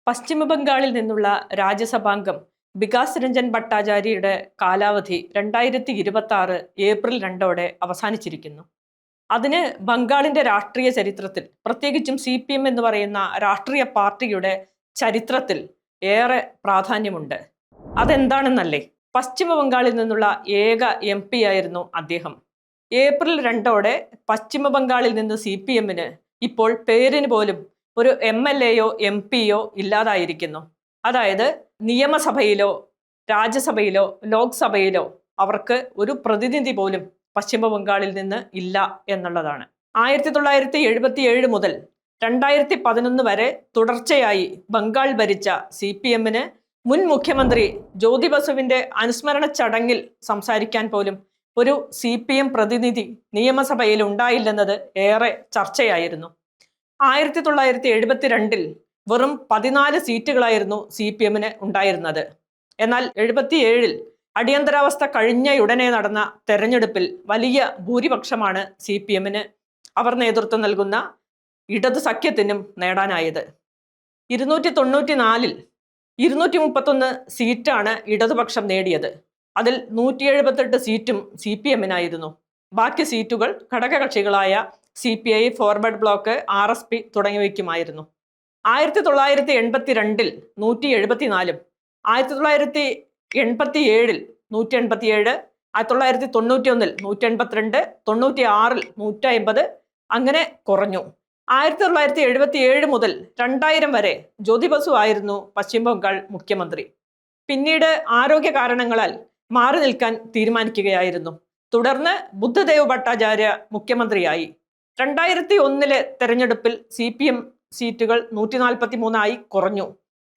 പശ്ചിമ ബംഗാളിൽ നിന്നുള്ള രാജ്യസഭാംഗം വികാസ് രഞ്ജൻ ഭട്ടാചാര്യയുടെ കാലാവധി 2026 ഏപ്രിൽ 2 അവസാനിച്ചിരിക്കുന്നു. അതിന് ബംഗാളിന്റെ രാഷ്ട്രീയ ചരിത്രത്തിൽ, പ്രത്യേകിച്ചും CPM എന്ന് പറയുന്ന രാഷ്ട്രീയ പാർട്ടിയുടെ ചരിത്രത്തിൽ ഏറെ പ്രാധാന്യമുണ്ട്. അതെന്താണെന്നല്ലേ? പശ്ചിമ ബംഗാളിൽ നിന്നുള്ള ഏക MP ആയിരുന്നു അദ്ദേഹം. ഏപ്രിൽ 2 പശ്ചിമ ബംഗാളിൽ നിന്ന് CPM-ന് ഇപ്പോൾ പേരിന് പോലും ഒരു MLA-യോ MP-യോ ഇല്ലാതായിരിക്കുന്നു. അതായത് നിയമസഭയിലോ രാജ്യസഭയിലോ ലോക്സഭയിലോ അവർക്ക് ഒരു പ്രതിനിധി പോലും പശ്ചിമ ബംഗാളിൽ നിന്ന് ഇല്ല എന്നുള്ളതാണ്. 1977 മുതൽ 2011 വരെ തുടർച്ചയായി ബംഗാൾ ഭരിച്ച CPM-ന് മുൻ മുഖ്യമന്ത്രി ജ്യോതി ബസുവിന്റെ അനുസ്മരണ ചടങ്ങിൽ സംസാരിക്കാൻ പോലും ഒരു CPM പ്രതിനിധി നിയമസഭയിൽ ഉണ്ടായില്ലെന്നത് ഏറെ ചർച്ചയായിരുന്നു. 1972 വെറും 14 സീറ്റുകളായിരുന്നു CPM-ന് ഉണ്ടായിരുന്നത്. എന്നാൽ 77 അടിയന്തരാവസ്ഥ കഴിഞ്ഞയുടനെ നടന്ന തെരഞ്ഞെടുപ്പിൽ വലിയ ഭൂരിപക്ഷമാണ് CPM-ന് അവർ നേതൃത്വം നൽകുന്ന ഇടതു സഖ്യത്തിനും നേടാനായത്. 294 231 സീറ്റാണ് ഇടതുപക്ഷം നേടിയത്. അതിൽ 178 സീറ്റും CPM-നായിരുന്നു. ബാക്കി സീറ്റുകൾ ഘടകകക്ഷികളായ CPI, ഫോർവേഡ് ബ്ലോക്ക്, RSP തുടങ്ങിയവയ്ക്കുമായിരുന്നു. 1982 174, 1987 187, 1991 182, 96 150 അങ്ങനെ കുറഞ്ഞു. 1977 മുതൽ 2000 വരെ ജ്യോതി ബസു ആയിരുന്നു പശ്ചിമ ബംഗാൾ മുഖ്യമന്ത്രി. പിന്നീട് ആരോഗ്യ കാരണങ്ങളാൽ മാറി നിൽക്കാൻ തീരുമാനിക്കുകയായിരുന്നു. തുടർന്ന് ബുദ്ധദേവ് ഭട്ടാചാര്യ മുഖ്യമന്ത്രിയായി. 2001 തെരഞ്ഞെടുപ്പിൽ CPM സീറ്റുകൾ 143 കുറഞ്ഞു.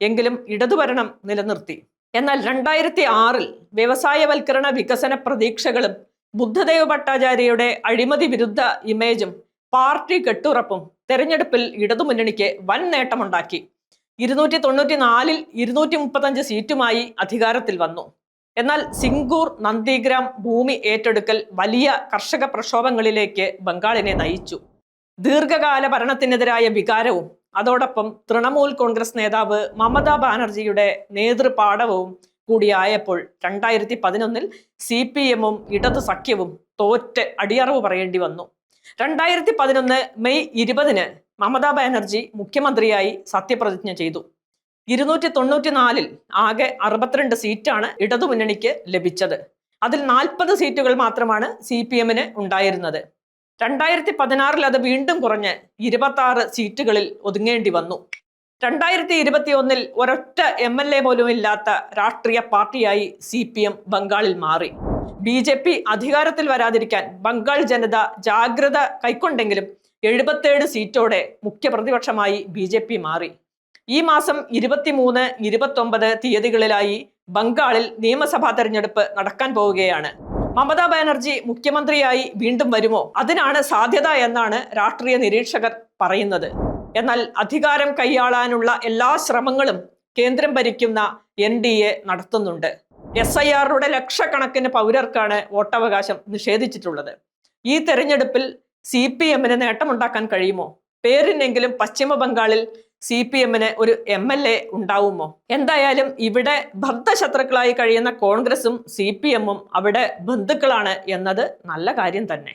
എങ്കിലും ഇടതുഭരണം നിലനിർത്തി. എന്നാൽ 2006 വ്യവസായവൽക്കരണ വികസന പ്രതീക്ഷകളും ബുദ്ധദേവ് ഭട്ടാചാര്യയുടെ അഴിമതി വിരുദ്ധ ഇമേജും പാർട്ടി കെട്ടുറപ്പും തെരഞ്ഞെടുപ്പിൽ ഇടതുമുന്നണിക്ക് വൻ നേട്ടമുണ്ടാക്കി. 294 235 സീറ്റുമായി അധികാരത്തിൽ വന്നു. എന്നാൽ സിംഗൂർ, നന്ദിഗ്രാം ഭൂമി ഏറ്റെടുക്കൽ വലിയ കർഷക പ്രക്ഷോഭങ്ങളിലേക്ക് ബംഗാളിനെ നയിച്ചു. ദീർഘകാല ഭരണത്തിനെതിരായ വികാരവും അതോടൊപ്പം തൃണമൂൽ കോൺഗ്രസ് നേതാവ് മമതാ ബാനർജിയുടെ നേതൃപാടവവും കൂടിയായപ്പോൾ 2011 CPM-ഉം ഇടതു സഖ്യവും തോറ്റ് അടിയറവ് പറയേണ്ടി വന്നു. 2011 മെയ് 20 മമതാ ബാനർജി മുഖ്യമന്ത്രിയായി സത്യപ്രതിജ്ഞ ചെയ്തു. 294 ആകെ 62 സീറ്റാണ് ഇടതുമുന്നണിക്ക് ലഭിച്ചത്. അതിൽ 40 സീറ്റുകൾ മാത്രമാണ് CPM-ന് ഉണ്ടായിരുന്നത്. 2016 അത് വീണ്ടും കുറഞ്ഞ് 26 സീറ്റുകളിൽ ഒതുങ്ങേണ്ടി വന്നു. 2021 ഒരൊറ്റ MLA പോലും ഇല്ലാത്ത രാഷ്ട്രീയ പാർട്ടിയായി CPM ബംഗാളിൽ മാറി. BJP അധികാരത്തിൽ വരാതിരിക്കാൻ ബംഗാൾ ജനത ജാഗ്രത കൈക്കൊണ്ടെങ്കിലും 77 സീറ്റോടെ മുഖ്യ പ്രതിപക്ഷമായി BJP മാറി. ഈ മാസം 23, 29 തീയതികളിലായി ബംഗാളിൽ നിയമസഭാ തെരഞ്ഞെടുപ്പ് നടക്കാൻ പോവുകയാണ്. മമതാ ബാനർജി മുഖ്യമന്ത്രിയായി വീണ്ടും വരുമോ? അതിനാണ് സാധ്യത എന്നാണ് രാഷ്ട്രീയ നിരീക്ഷകർ പറയുന്നത്. എന്നാൽ അധികാരം കൈയാളാനുള്ള എല്ലാ ശ്രമങ്ങളും കേന്ദ്രം ഭരിക്കുന്ന NDA നടത്തുന്നുണ്ട്. SIR-യുടെ ലക്ഷക്കണക്കിന് പൗരർക്കാണ് വോട്ടവകാശം നിഷേധിച്ചിട്ടുള്ളത്. ഈ തെരഞ്ഞെടുപ്പിൽ CPM-ന് നേട്ടമുണ്ടാക്കാൻ കഴിയുമോ? പേരിനെങ്കിലും പശ്ചിമ ബംഗാളിൽ CPM-ന് ഒരു MLA ഉണ്ടാവുമോ? എന്തായാലും ഇവിടെ ബദ്ധശത്രുക്കളായി കഴിയുന്ന കോൺഗ്രസും CPM-ഉം അവിടെ ബന്ധുക്കളാണ് എന്നത് നല്ല കാര്യം തന്നെ.